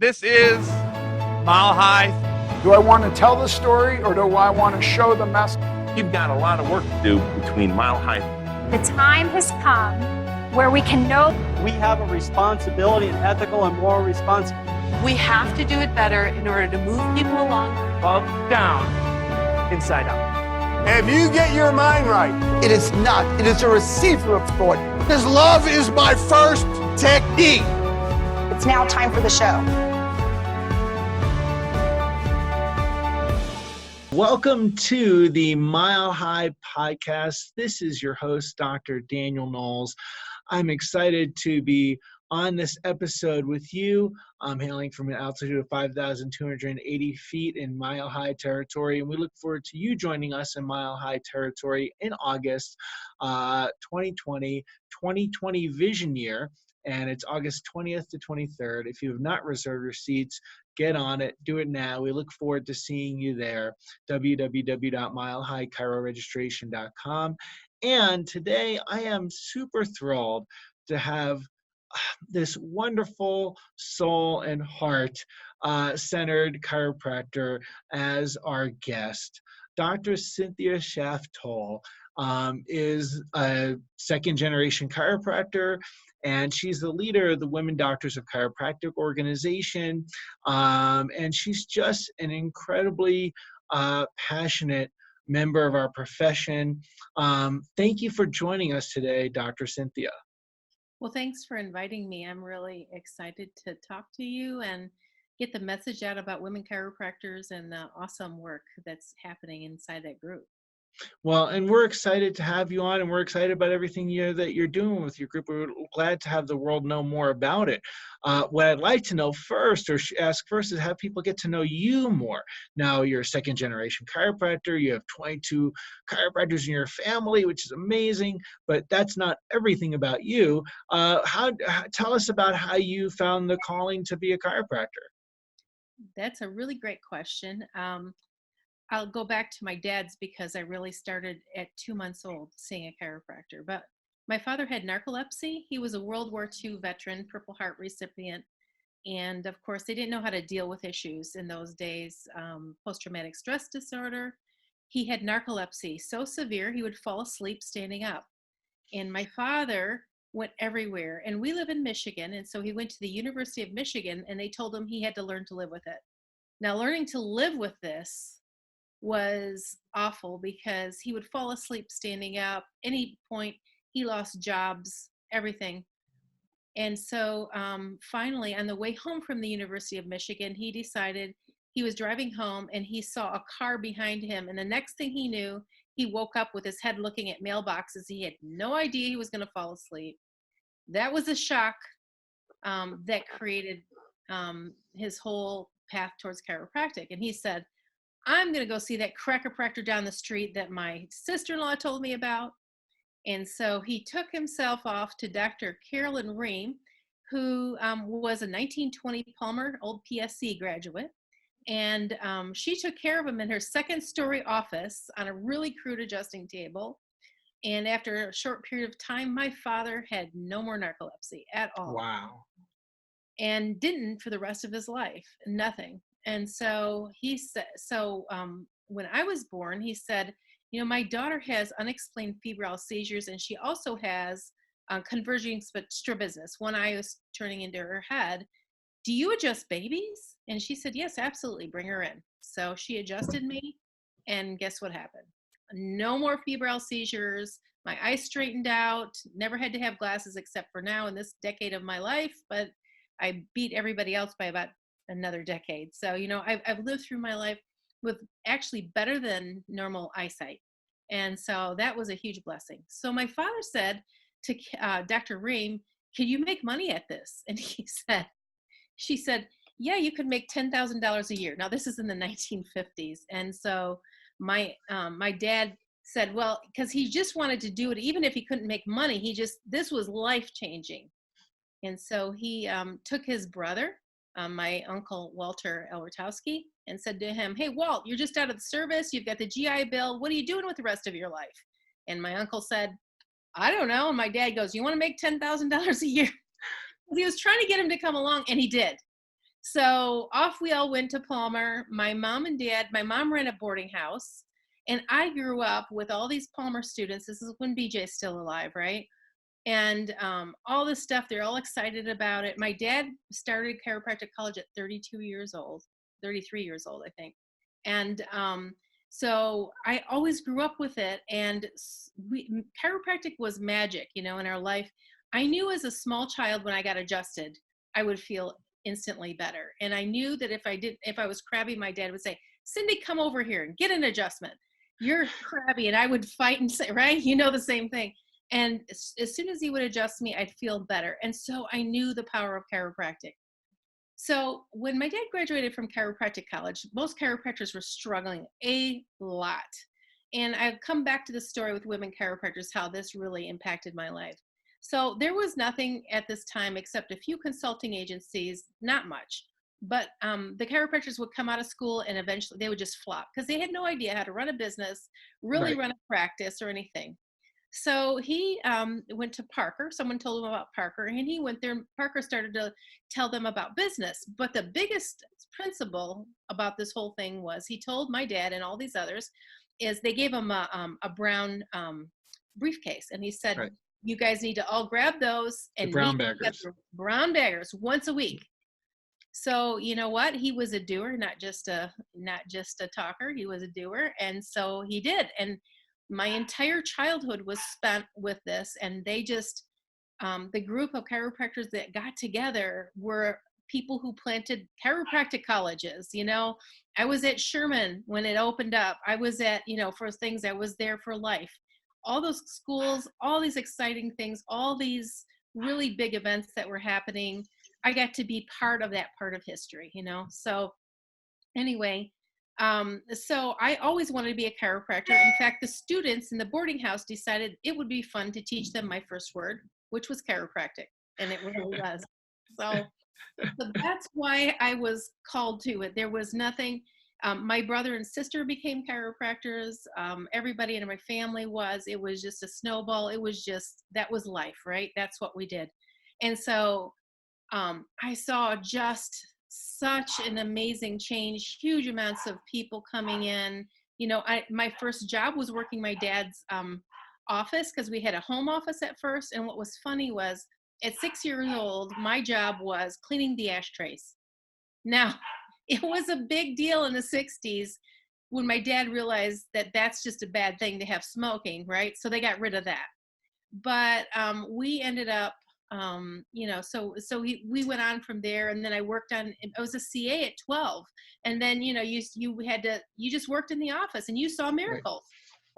This is Mile High. Do I want to tell the story or do I want to show the message? You've got a lot of work to do between Mile High. The time has come where we can know we have a responsibility, an ethical and moral responsibility. We have to do it better in order to move people along. Up, down, inside out. If you get your mind right, it is not. It is a receiver of thought. Because love is my first technique. it's now time for the show. Welcome to the Mile High podcast. This is your host, Dr. Daniel Knowles. I'm excited to be on this episode with you. I'm hailing from an altitude of 5,280 feet in Mile High territory, and we look forward to you joining us in Mile High territory in August 2020 vision year, and it's August 20th to 23rd. If you have not reserved your seats, get on it. Do it now. We look forward to seeing you there. www.milehighchiroregistration.com. And today I am super thrilled to have this wonderful soul and heart centered chiropractor as our guest. Dr. Cynthia Shaft is a second generation chiropractor, and she's the leader of the Women Doctors of Chiropractic organization. And she's just an incredibly passionate member of our profession. Thank you for joining us today, Dr. Cynthia. Well, thanks for inviting me. I'm really excited to talk to you and get the message out about women chiropractors and the awesome work that's happening inside that group. Well, and we're excited to have you on, and we're excited about everything that you're doing with your group. We're glad to have the world know more about it. What I'd like to know first, or ask first, is have people get to know you more. Now, you're a second-generation chiropractor. You have 22 chiropractors in your family, which is amazing, but that's not everything about you. Tell us about how you found the calling to be a chiropractor. That's a really great question. I'll go back to my dad's because I really started at 2 months old seeing a chiropractor. But my father had narcolepsy. He was a World War II veteran, Purple Heart recipient. And of course, they didn't know how to deal with issues in those days. Post-traumatic stress disorder. He had narcolepsy so severe, he would fall asleep standing up. And my father went everywhere. And we live in Michigan. And so he went to the University of Michigan, and they told him he had to learn to live with it. Now, learning to live with this was awful because he would fall asleep standing up. Any point, he lost jobs, everything. And so finally, on the way home from the University of Michigan, he decided he was driving home and he saw a car behind him. And the next thing he knew, he woke up with his head looking at mailboxes. He had no idea he was going to fall asleep. That was a shock that created his whole path towards chiropractic. And he said, I'm going to go see that chiropractor down the street that my sister-in-law told me about. And so he took himself off to Dr. Carolyn Ream, who was a 1920 Palmer old PSC graduate. And she took care of him in her second-story office on a really crude adjusting table. And after a short period of time, my father had no more narcolepsy at all. Wow. And didn't for the rest of his life, nothing. And so he said, when I was born, he said, my daughter has unexplained febrile seizures, and she also has converging strabismus. One eye was turning into her head. Do you adjust babies? And she said, yes, absolutely. Bring her in. So she adjusted me, and guess what happened? No more febrile seizures. My eyes straightened out. Never had to have glasses except for now in this decade of my life, but I beat everybody else by about another decade. So, I've lived through my life with actually better than normal eyesight. And so that was a huge blessing. So my father said to Dr. Ream, can you make money at this? And she said, yeah, you could make $10,000 a year. Now this is in the 1950s. And so my dad said, well, because he just wanted to do it, even if he couldn't make money, this was life-changing. And so he took his brother, my uncle Walter Elwart, and said to him, hey, Walt, you're just out of the service. You've got the GI Bill. What are you doing with the rest of your life? And my uncle said, I don't know. And my dad goes, you want to make $10,000 a year? He was trying to get him to come along, and he did. So off we all went to Palmer. My mom ran a boarding house, and I grew up with all these Palmer students. This is when BJ's still alive, right? And all this stuff, they're all excited about it. My dad started chiropractic college at 33 years old, I think. And so I always grew up with it. And chiropractic was magic, in our life. I knew as a small child when I got adjusted, I would feel instantly better. And I knew that if I was crabby, my dad would say, Cindy, come over here and get an adjustment. You're crabby. And I would fight and say, right? The same thing. And as soon as he would adjust me, I'd feel better. And so I knew the power of chiropractic. So when my dad graduated from chiropractic college, most chiropractors were struggling a lot. And I've come back to the story with women chiropractors, how this really impacted my life. So there was nothing at this time except a few consulting agencies, not much. But the chiropractors would come out of school and eventually they would just flop because they had no idea how to run a business, really run a practice or anything. So he went to Parker. Someone told him about Parker, and he went there. And Parker started to tell them about business. But the biggest principle about this whole thing was he told my dad and all these others is they gave him a brown briefcase, and he said, "You guys need to all grab those and brown meet baggers. together, brown baggers once a week." So you know what? He was a doer, not just a talker. He was a doer, and so he did. And my entire childhood was spent with this, and they just, the group of chiropractors that got together were people who planted chiropractic colleges. I was at Sherman when it opened up. I was at, for things, I was there for life. All those schools, all these exciting things, all these really big events that were happening. I got to be part of that part of history, So anyway, so I always wanted to be a chiropractor. In fact, the students in the boarding house decided it would be fun to teach them my first word, which was chiropractic. And it really was. So that's why I was called to it. There was nothing. My brother and sister became chiropractors. Everybody in my family was. It was just a snowball. It was just, that was life, right? That's what we did. And so I saw just such an amazing change, huge amounts of people coming in. My first job was working my dad's office because we had a home office at first. And what was funny was at 6 years old, my job was cleaning the ashtrays. Now, it was a big deal in the 60s when my dad realized that that's just a bad thing to have smoking, right? So they got rid of that. But we ended up, so we went on from there, and then I worked on, I was a CA at 12. And then, you just worked in the office and you saw miracles,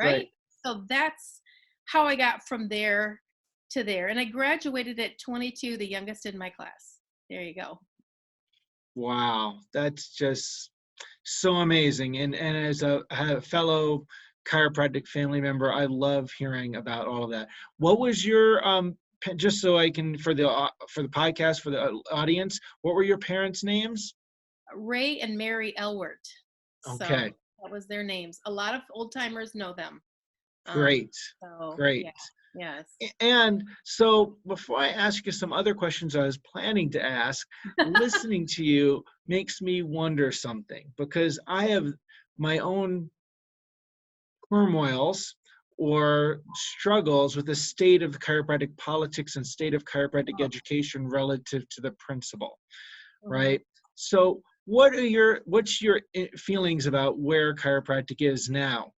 right? So that's how I got from there to there. And I graduated at 22, the youngest in my class. There you go. Wow, that's just so amazing. And as a fellow chiropractic family member, I love hearing about all of that. What was your just so I can for the podcast, for the audience, what were your parents' names? Ray and Mary Elwart. Okay. So that was their names. A lot of old timers know them. Great. Great. Yeah, yes. And so before I ask you some other questions I was planning to ask, listening to you makes me wonder something, because I have my own turmoils or struggles with the state of chiropractic politics and state of chiropractic education relative to the principle, right? So what's your feelings about where chiropractic is now?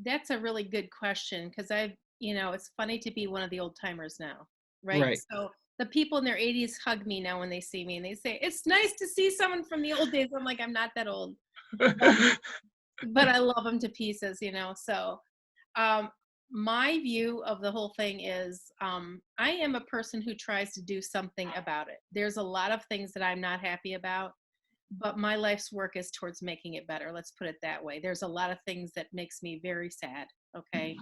That's a really good question, because it's funny to be one of the old timers now, right? So the people in their 80s hug me now when they see me, and they say, "It's nice to see someone from the old days." I'm like, I'm not that old, but I love them to pieces, So my view of the whole thing is I am a person who tries to do something about it. There's a lot of things that I'm not happy about, but my life's work is towards making it better. Let's put it that way. There's a lot of things that makes me very sad. Okay.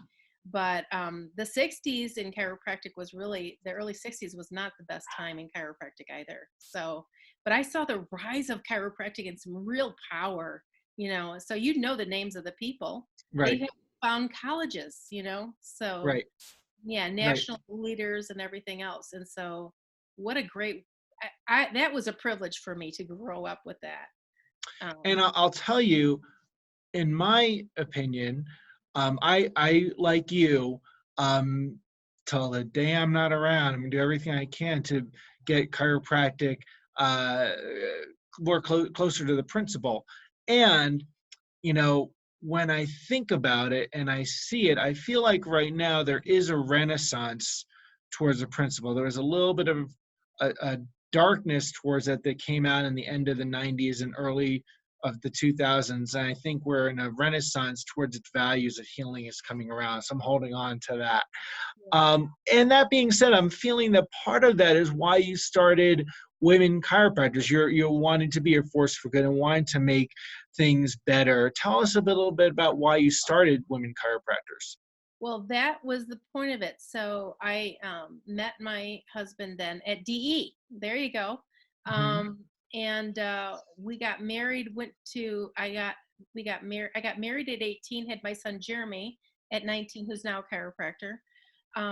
But the 60s in chiropractic was really, the early 60s was not the best time in chiropractic either. So, but I saw the rise of chiropractic and some real power, so the names of the people. Right. They have found colleges, so right. Yeah, national leaders and everything else. And so what a great that was a privilege for me to grow up with that. And I'll tell you, in my opinion, I like you, till the day I'm not around, I'm gonna do everything I can to get chiropractic more closer to the principle. And when I think about it and I see it, I feel like right now there is a renaissance towards the principle. There was a little bit of a darkness towards it that came out in the end of the 90s and early of the 2000s. And I think we're in a renaissance towards its values of healing is coming around. So I'm holding on to that. And that being said, I'm feeling that part of that is why you started Women Chiropractors. You're wanting to be a force for good and wanting to make things better. Tell us a little bit about why you started Women Chiropractors. Well, that was the point of it. So I met my husband then at DE. There you go. And we got married. I got married at 18. Had my son Jeremy at 19, who's now a chiropractor.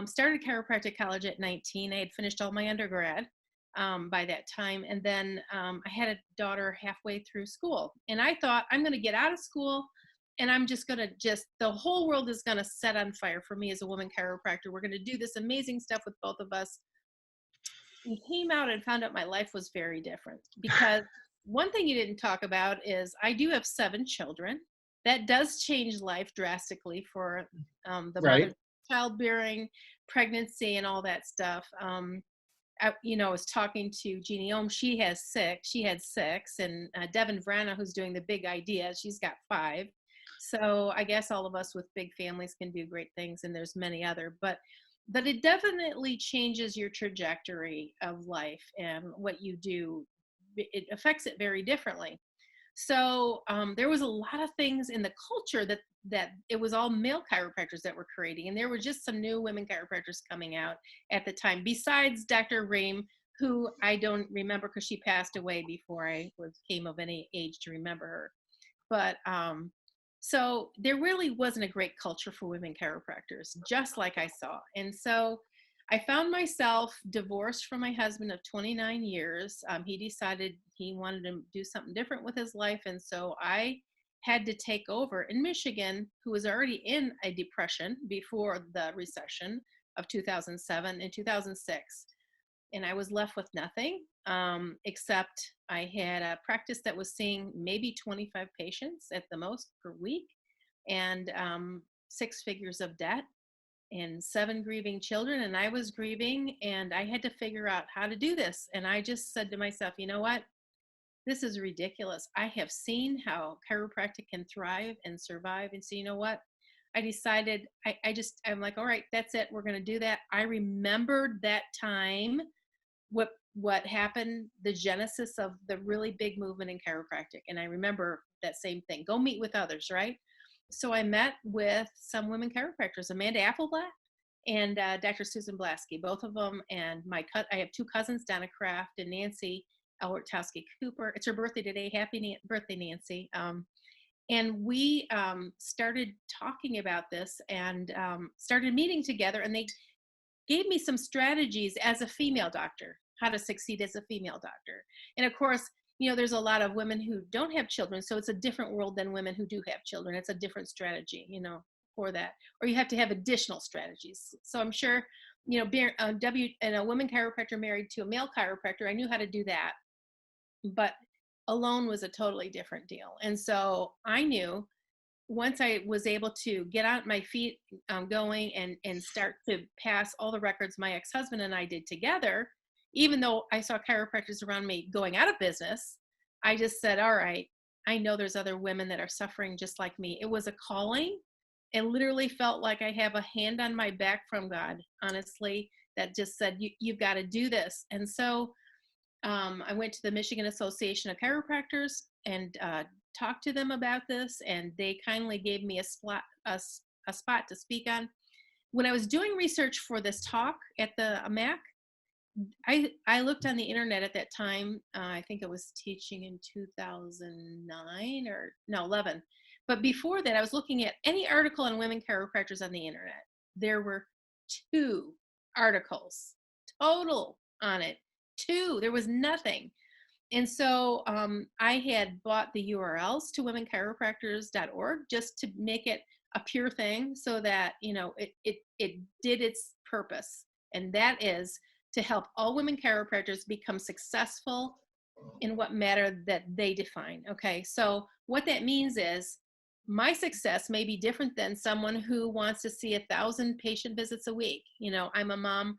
Started chiropractic college at 19. I had finished all my undergrad by that time, and then I had a daughter halfway through school. And I thought, I'm going to get out of school. And I'm just going to the whole world is going to set on fire for me as a woman chiropractor. We're going to do this amazing stuff with both of us. And came out and found out my life was very different, because one thing you didn't talk about is I do have 7 children. That does change life drastically for the mother, childbearing, pregnancy, and all that stuff. I was talking to Jeannie Ohm. She had 6, and Devin Vrana, who's doing the big idea, she's got 5. So I guess all of us with big families can do great things, and there's many other, but it definitely changes your trajectory of life, and what you do, it affects it very differently. So there was a lot of things in the culture that it was all male chiropractors that were creating, and there were just some new women chiropractors coming out at the time, besides Dr. Rehm, who I don't remember because she passed away before I came of any age to remember her. But so there really wasn't a great culture for women chiropractors, just like I saw. And so I found myself divorced from my husband of 29 years. He decided he wanted to do something different with his life. And so I had to take over in Michigan, who was already in a depression before the recession of 2007 and 2006. And I was left with nothing, except I had a practice that was seeing maybe 25 patients at the most per week, and 6 figures of debt, and 7 grieving children. And I was grieving, and I had to figure out how to do this. And I just said to myself, you know what? This is ridiculous. I have seen how chiropractic can thrive and survive. And so, you know what? I decided, I'm like, all right, that's it. We're going to do that. I remembered that time, what happened, the genesis of the really big movement in chiropractic. And I remember that same thing, go meet with others, right? So I met with some women chiropractors, Amanda Appleblatt and Dr. Susan Blasky, both of them. And I have 2 cousins, Donna Kraft and Nancy Elwart Cooper. It's her birthday today. Happy birthday, Nancy. And we started talking about this and started meeting together, and they gave me some strategies as a female doctor, how to succeed as a female doctor. And of course, there's a lot of women who don't have children, so it's a different world than women who do have children. It's a different strategy, for that. Or you have to have additional strategies. So I'm sure, being and a woman chiropractor married to a male chiropractor, I knew how to do that. But alone was a totally different deal. And so I knew once I was able to get on my feet going and start to pass all the records my ex-husband and I did together, even though I saw chiropractors around me going out of business, I just said, all right, I know there's other women that are suffering just like me. It was a calling. It literally felt like I have a hand on my back from God, honestly, that just said, you've got to do this. And so I went to the Michigan Association of Chiropractors and talked to them about this, and they kindly gave me a spot to speak on. When I was doing research for this talk at the MAC, I looked on the internet at that time. I think I was teaching in 2011. But before that, I was looking at any article on women chiropractors on the internet. There were 2 articles total on it. 2. There was nothing. And so I had bought the URLs to womenchiropractors.org just to make it a pure thing, so that, you know, it did its purpose. And that is to help all women chiropractors become successful in what matter that they define. Okay, so what that means is my success may be different than someone who wants to see 1,000 patient visits a week. You know, I'm a mom,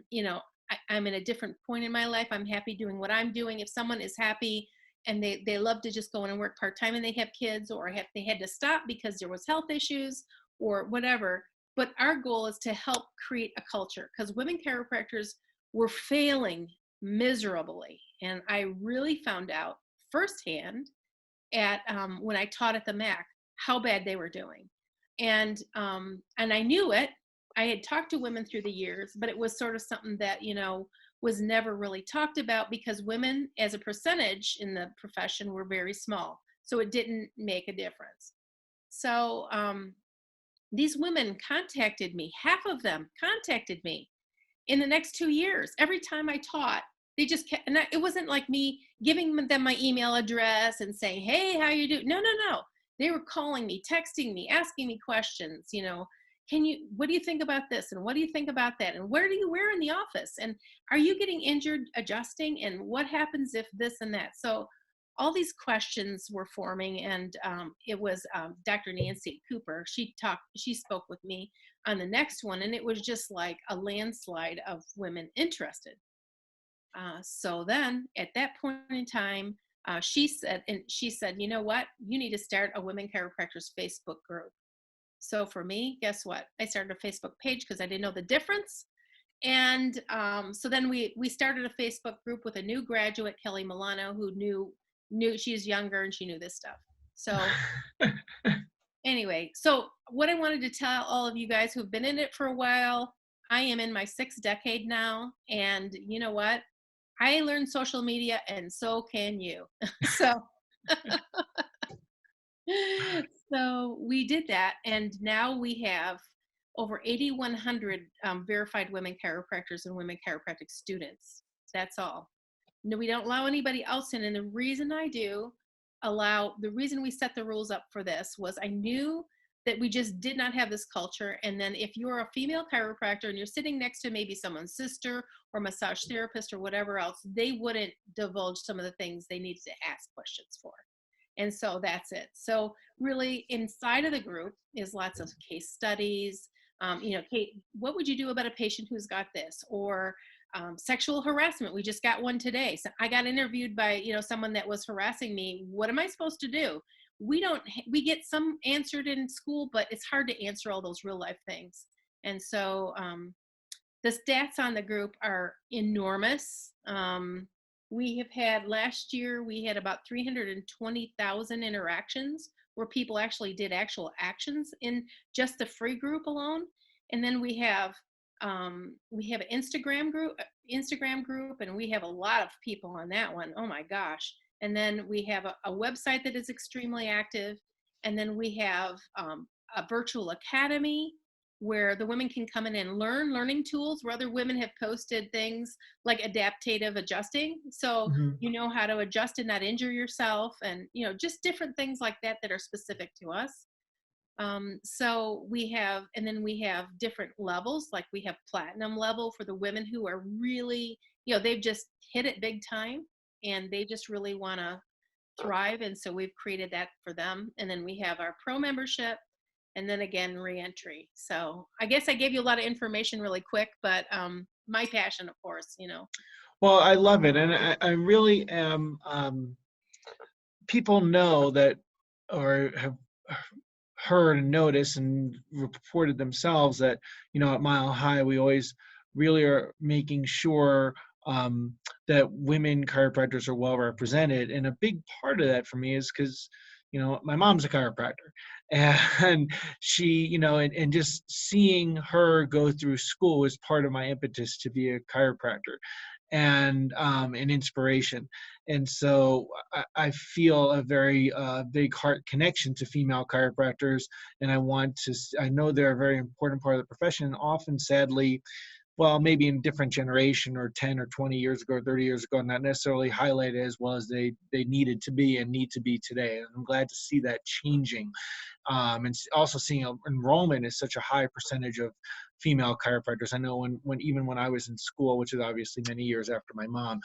you know, I'm in a different point in my life. I'm happy doing what I'm doing. If someone is happy and they love to just go in and work part-time and they have kids, or they had to stop because there was health issues or whatever. But our goal is to help create a culture, because women chiropractors were failing miserably. And I really found out firsthand at when I taught at the MAC how bad they were doing. And I knew it. I had talked to women through the years, but it was sort of something that, you know, was never really talked about, because women as a percentage in the profession were very small. So it didn't make a difference. So these women contacted me. Half of them contacted me in the next 2 years. Every time I taught, they just kept, and it wasn't like me giving them my email address and saying, hey, how you doing? No. They were calling me, texting me, asking me questions, you know, what do you think about this? And what do you think about that? And where do you wear in the office? And are you getting injured adjusting? And what happens if this and that? So all these questions were forming, and it was Dr. Nancy Cooper. She spoke with me on the next one, and it was just like a landslide of women interested. So then at that point in time, she said, you know what, you need to start a Women Chiropractors Facebook group. So for me, guess what? I started a Facebook page because I didn't know the difference. And so then we started a Facebook group with a new graduate, Kelly Milano, who knew she's younger and she knew this stuff. So anyway, so what I wanted to tell all of you guys who've been in it for a while, I am in my 6th decade now. And you know what? I learned social media, and so can you. So we did that, and now we have over 8,100 verified women chiropractors and women chiropractic students. That's all. No, we don't allow anybody else in. And the reason the reason we set the rules up for this was I knew that we just did not have this culture. And then if you're a female chiropractor and you're sitting next to maybe someone's sister or massage therapist or whatever else, they wouldn't divulge some of the things they needed to ask questions for. And so that's it. So really inside of the group is lots of case studies. You know, Kate, what would you do about a patient who's got this? Or sexual harassment. We just got one today. So I got interviewed by, you know, someone that was harassing me. What am I supposed to do? We get some answered in school, but it's hard to answer all those real life things. And so the stats on the group are enormous. We have had, last year, we had about 320,000 interactions where people actually did actual actions in just the free group alone. And then we have an Instagram group, and we have a lot of people on that one. Oh my gosh. And then we have a website that is extremely active. And then we have a virtual academy where the women can come in and learning tools where other women have posted things like adaptive adjusting. So you know how to adjust and not injure yourself, and, you know, just different things like that that are specific to us. So we have different levels, like we have platinum level for the women who are really, you know, they've just hit it big time and they just really want to thrive. And so we've created that for them. And then we have our pro membership, and then again, reentry. So I guess I gave you a lot of information really quick, but my passion, of course, you know. Well, I love it. And I really am, people know that, or have heard and noticed and reported themselves that, you know, at Mile High, we always really are making sure that women chiropractors are well represented. And a big part of that for me is because, you know, my mom's a chiropractor, and she, you know, and just seeing her go through school was part of my impetus to be a chiropractor and an inspiration. And so I feel a very big heart connection to female chiropractors, and I know they're a very important part of the profession. And often, sadly, well, maybe in different generation or 10 or 20 years ago or 30 years ago, not necessarily highlighted as well as they needed to be and need to be today. And I'm glad to see that changing. And also seeing enrollment is such a high percentage of female chiropractors. I know when I was in school, which is obviously many years after my mom,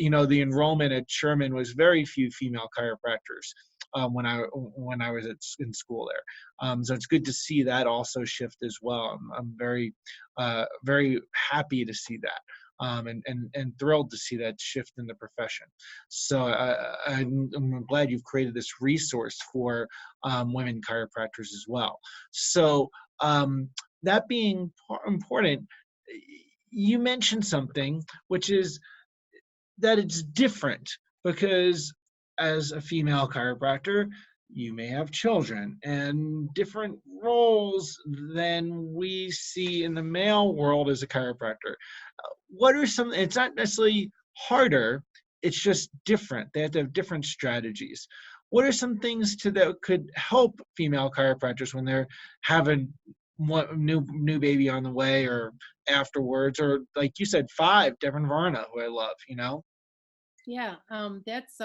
the enrollment at Sherman was very few female chiropractors when I was in school there. So it's good to see that also shift as well. I'm very very happy to see that. And thrilled to see that shift in the profession. So I'm glad you've created this resource for women chiropractors as well. So that being important, you mentioned something, which is that it's different because as a female chiropractor, you may have children and different roles than we see in the male world as a chiropractor. What are some, it's not necessarily harder, it's just different. They have to have different strategies. What are some things that could help female chiropractors when they're having one new baby on the way or afterwards, or like you said, Devin Varna, who I love, Yeah, that's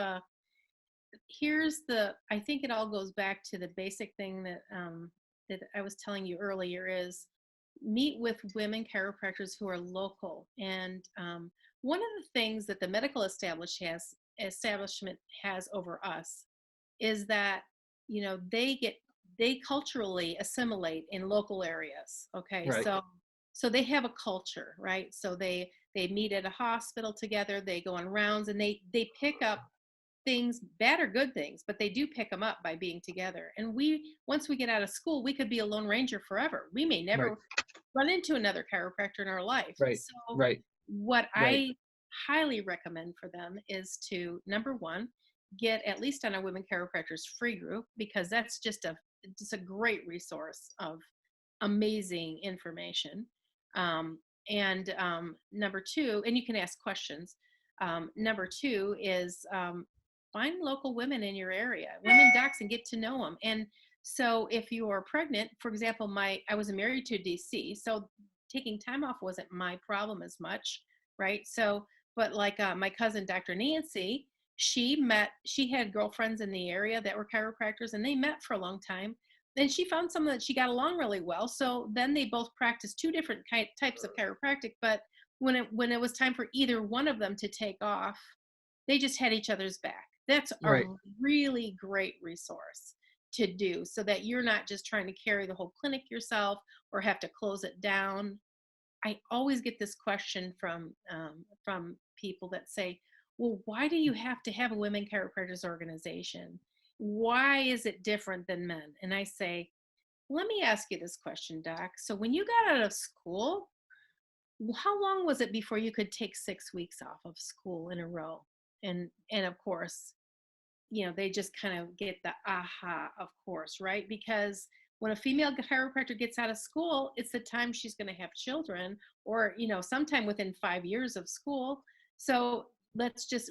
I think it all goes back to the basic thing that that I was telling you earlier is meet with women chiropractors who are local. And one of the things that the medical establishment has over us is that, they culturally assimilate in local areas. Okay. Right. So they have a culture, right? So they meet at a hospital together, they go on rounds, and they pick up things, bad or good things, but they do pick them up by being together. And once we get out of school, we could be a lone ranger forever. We may never run into another chiropractor in our life. Right. So Right. what I highly recommend for them is to, number one, get at least on a women chiropractors free group, because that's just a great resource of amazing information. And number two, and you can ask questions. Number two is find local women in your area, women docs, and get to know them. And so if you are pregnant, for example, I was married to DC, so taking time off wasn't my problem as much, right? So, but like my cousin, Dr. Nancy, she had girlfriends in the area that were chiropractors, and they met for a long time. Then she found someone that she got along really well. So then they both practiced two different types of chiropractic. But when it was time for either one of them to take off, they just had each other's back. That's a really great resource to do, so that you're not just trying to carry the whole clinic yourself or have to close it down. I always get this question from people that say, well, why do you have to have a women chiropractors organization? Why is it different than men? And I say, let me ask you this question, Doc. So when you got out of school, how long was it before you could take 6 weeks off of school in a row? And of course, they just kind of get the aha, of course, right? Because when a female chiropractor gets out of school, it's the time she's going to have children, or, sometime within 5 years of school. So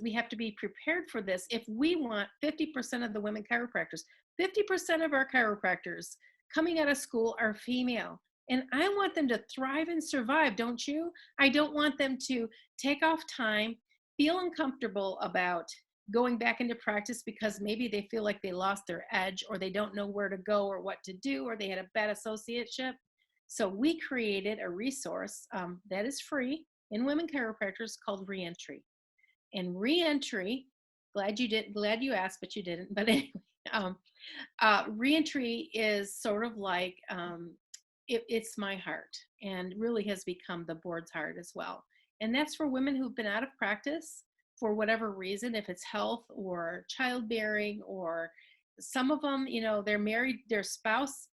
we have to be prepared for this. If we want 50% of the women chiropractors, 50% of our chiropractors coming out of school are female. And I want them to thrive and survive, don't you? I don't want them to take off time, feel uncomfortable about going back into practice because maybe they feel like they lost their edge, or they don't know where to go or what to do, or they had a bad associateship. So we created a resource that is free in women chiropractors called Reentry. And Reentry, glad you asked, but you didn't. But anyway, Reentry is sort of like, it's my heart, and really has become the board's heart as well. And that's for women who've been out of practice for whatever reason, if it's health or childbearing, or some of them, they're married, their spouse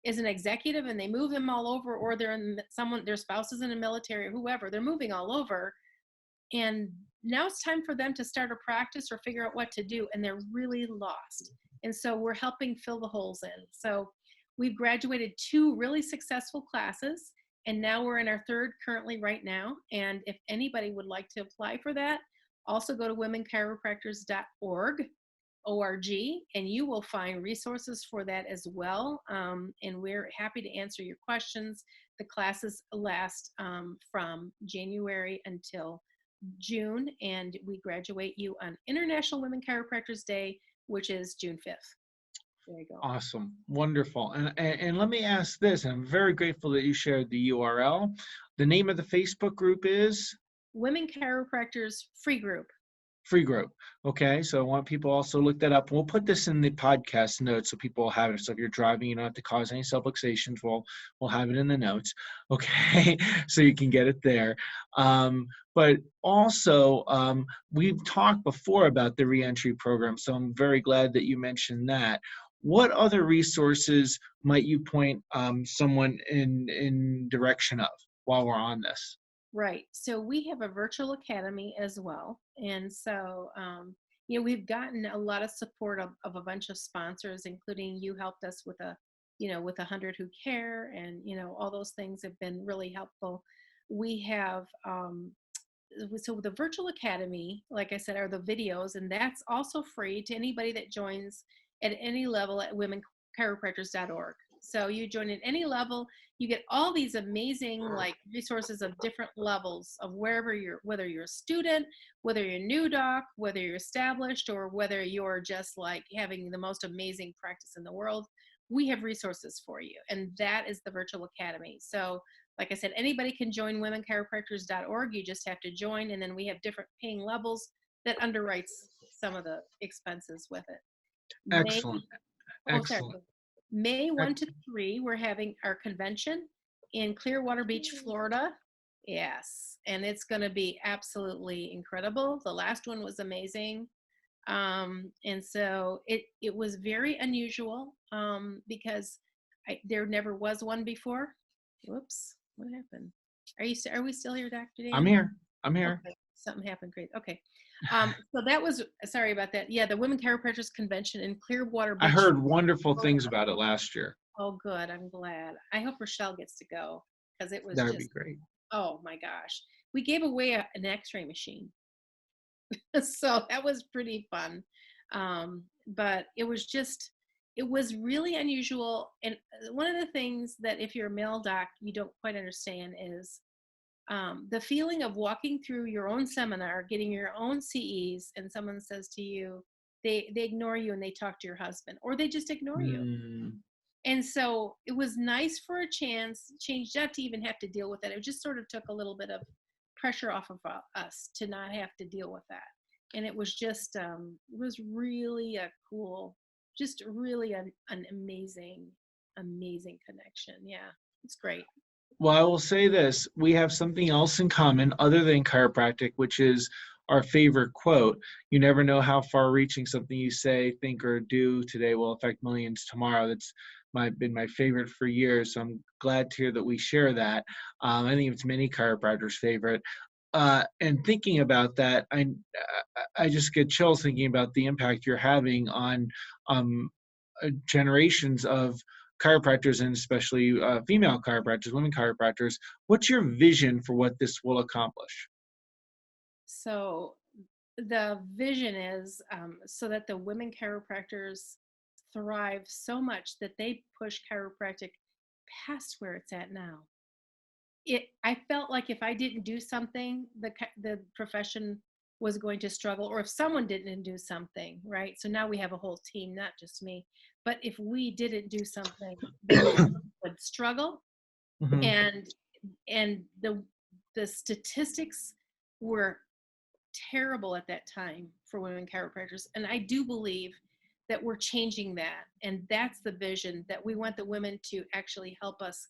is an executive and they move them all over, or their spouse is in the military, or whoever, they're moving all over. And now it's time for them to start a practice or figure out what to do, and they're really lost. And so we're helping fill the holes in. So we've graduated 2 really successful classes, and now we're in our 3rd currently right now. And if anybody would like to apply for that, also go to womenchiropractors.org, and you will find resources for that as well. And we're happy to answer your questions. The classes last from January until June, and we graduate you on International Women Chiropractors Day, which is June 5th. There you go. Awesome. Wonderful. And let me ask this, and I'm very grateful that you shared the URL. The name of the Facebook group is? Women Chiropractors Free Group. Free group. Okay, so I want people also look that up. We'll put this in the podcast notes so people will have it. So if you're driving, you don't have to cause any subluxations. We'll have it in the notes. Okay, so you can get it there. But also, we've talked before about the reentry program, so I'm very glad that you mentioned that. What other resources might you point someone in direction of while we're on this? Right. So we have a virtual academy as well. And so, we've gotten a lot of support of a bunch of sponsors, including you helped us with with 100 Who Care, and, all those things have been really helpful. We have, so the virtual academy, like I said, are the videos, and that's also free to anybody that joins at any level at womenchiropractors.org. So you join at any level, you get all these amazing resources of different levels of whether you're a student, whether you're a new doc, whether you're established, or whether you're just having the most amazing practice in the world. We have resources for you, and that is the virtual academy. So like I said, anybody can join womenchiropractors.org. You just have to join, and then we have different paying levels that underwrites some of the expenses with it. Excellent. Excellent. May 1 to 3, we're having our convention in Clearwater Beach, Florida. Yes, and it's going to be absolutely incredible. The last one was amazing. And so it was very unusual because there never was one before. Whoops, what happened? Are we still here, Dr. Dan? I'm here. Okay. Something happened. Great. Okay. So that was, sorry about that. Yeah, the Women Chiropractors Convention in Clearwater Beach. I heard wonderful things about it last year. Oh, good. I'm glad. I hope Rochelle gets to go because it was That'd be great. Oh my gosh. We gave away an x-ray machine. So that was pretty fun. But it was really unusual. And one of the things that if you're a male doc, you don't quite understand is the feeling of walking through your own seminar, getting your own CEs, and someone says to you, they ignore you and they talk to your husband, or they just ignore you. And so it was nice for a change not to even have to deal with it. It just sort of took a little bit of pressure off of us to not have to deal with that. And it was just, it was really a cool, just really an amazing, amazing connection. Yeah, it's great. Well, I will say this, we have something else in common other than chiropractic, which is our favorite quote. You never know how far-reaching something you say, think, or do today will affect millions tomorrow. That's been my favorite for years, so I'm glad to hear that we share that. I think it's many chiropractors' favorite. And thinking about that, I just get chills thinking about the impact you're having on generations of chiropractors, and especially female chiropractors, women chiropractors. What's your vision for what this will accomplish? So the vision is so that the women chiropractors thrive so much that they push chiropractic past where it's at now. I felt like if I didn't do something, the profession was going to struggle, or if someone didn't do something, right? So now we have a whole team, not just me. But if we didn't do something, they would struggle. Mm-hmm. And the statistics were terrible at that time for women chiropractors. And I do believe that we're changing that. And that's the vision, that we want the women to actually help us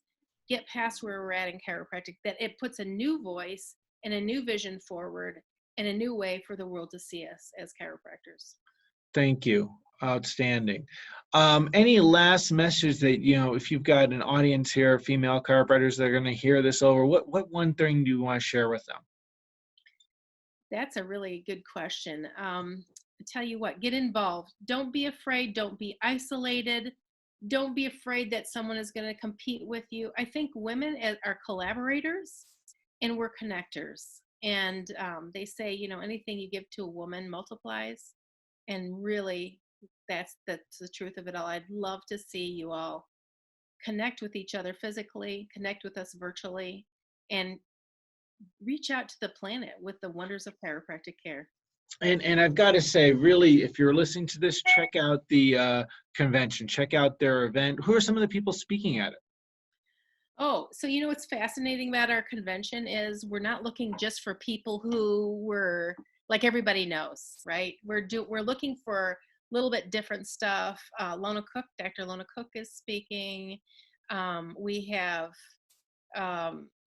get past where we're at in chiropractic, that it puts a new voice and a new vision forward and a new way for the world to see us as chiropractors. Thank you. Outstanding. Any last message that, if you've got an audience here, female chiropractors that are going to hear this over, what one thing do you want to share with them? That's a really good question. I tell you what, get involved. Don't be afraid. Don't be isolated. Don't be afraid that someone is going to compete with you. I think women are collaborators and we're connectors. And they say, anything you give to a woman multiplies. And really, that's the truth of it all. I'd love to see you all connect with each other physically, connect with us virtually, and reach out to the planet with the wonders of chiropractic care. And I've got to say, really, if you're listening to this, check out the convention, check out their event. Who are some of the people speaking at it? Oh, so you know what's fascinating about our convention is we're not looking just for people who were like everybody knows, right? We're looking for a little bit different stuff. Dr. Lona Cook is speaking. We have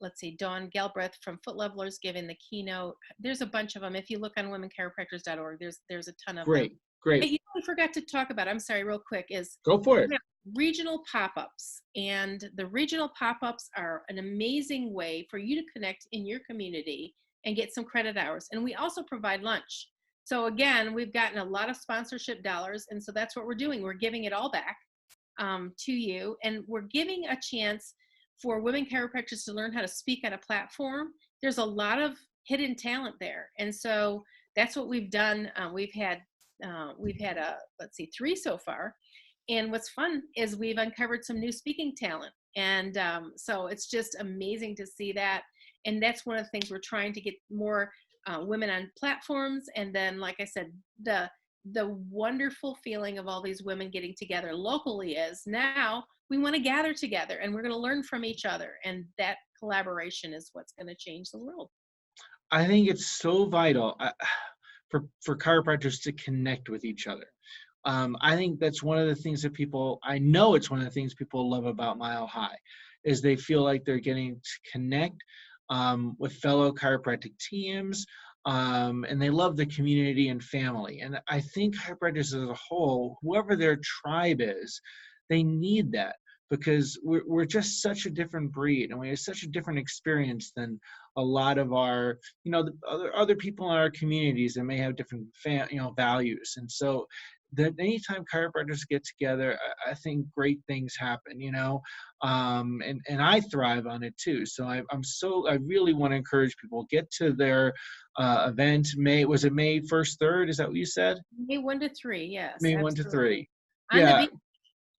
let's see, Dawn Galbraith from Foot Levelers giving the keynote. There's a bunch of them. If you look on womenchiropractors.org, there's a ton of them. Great. Hey, you know, I forgot to talk about, I'm sorry, real quick, is Go for it. regional pop-ups. And the regional pop-ups are an amazing way for you to connect in your community and get some credit hours. And we also provide lunch. So again, we've gotten a lot of sponsorship dollars. And so that's what we're doing. We're giving it all back to you. And we're giving a chance for women chiropractors to learn how to speak on a platform. There's a lot of hidden talent there. And so that's what we've done. We've had let's see, 3 so far. And what's fun is we've uncovered some new speaking talent. And so it's just amazing to see that. And that's one of the things we're trying to get more women on platforms. And then, like I said, the wonderful feeling of all these women getting together locally is now we want to gather together and we're going to learn from each other. And that collaboration is what's going to change the world. I think it's so vital for chiropractors to connect with each other. I think that's one of the things that I know it's one of the things people love about Mile High, is they feel like they're getting to connect with fellow chiropractic teams, and they love the community and family. And I think chiropractors as a whole, whoever their tribe is, they need that, because we're just such a different breed, and we have such a different experience than a lot of our, the other people in our communities that may have different values. And so that anytime chiropractors get together, I think great things happen, and I thrive on it too. So I really want to encourage people, get to their event. Was it May 1st, 3rd? Is that what you said? May 1 to 3, yes. May 1 to 3. Yeah.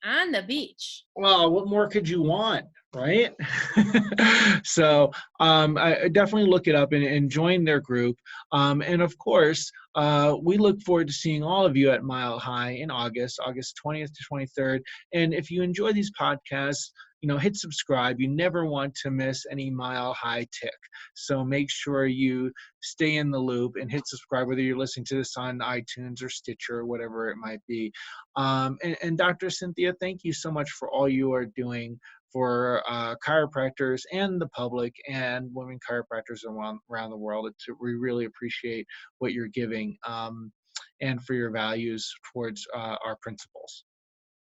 On the beach. Well, what more could you want, right? So I definitely look it up and join their group. And of course, we look forward to seeing all of you at Mile High in August 20th to 23rd. And if you enjoy these podcasts, hit subscribe. You never want to miss any Mile High tick. So make sure you stay in the loop and hit subscribe, whether you're listening to this on iTunes or Stitcher or whatever it might be. And Dr. Cynthia, thank you so much for all you are doing for chiropractors and the public and women chiropractors around the world. We really appreciate what you're giving and for your values towards our principles.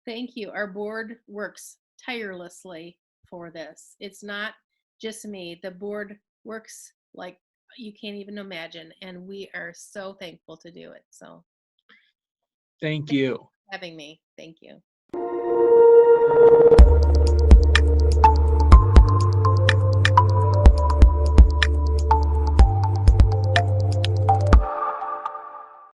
Thank you. Our board works tirelessly for this. It's not just me. The board works like you can't even imagine, and we are so thankful to do it. So thank you for having me. Thank you.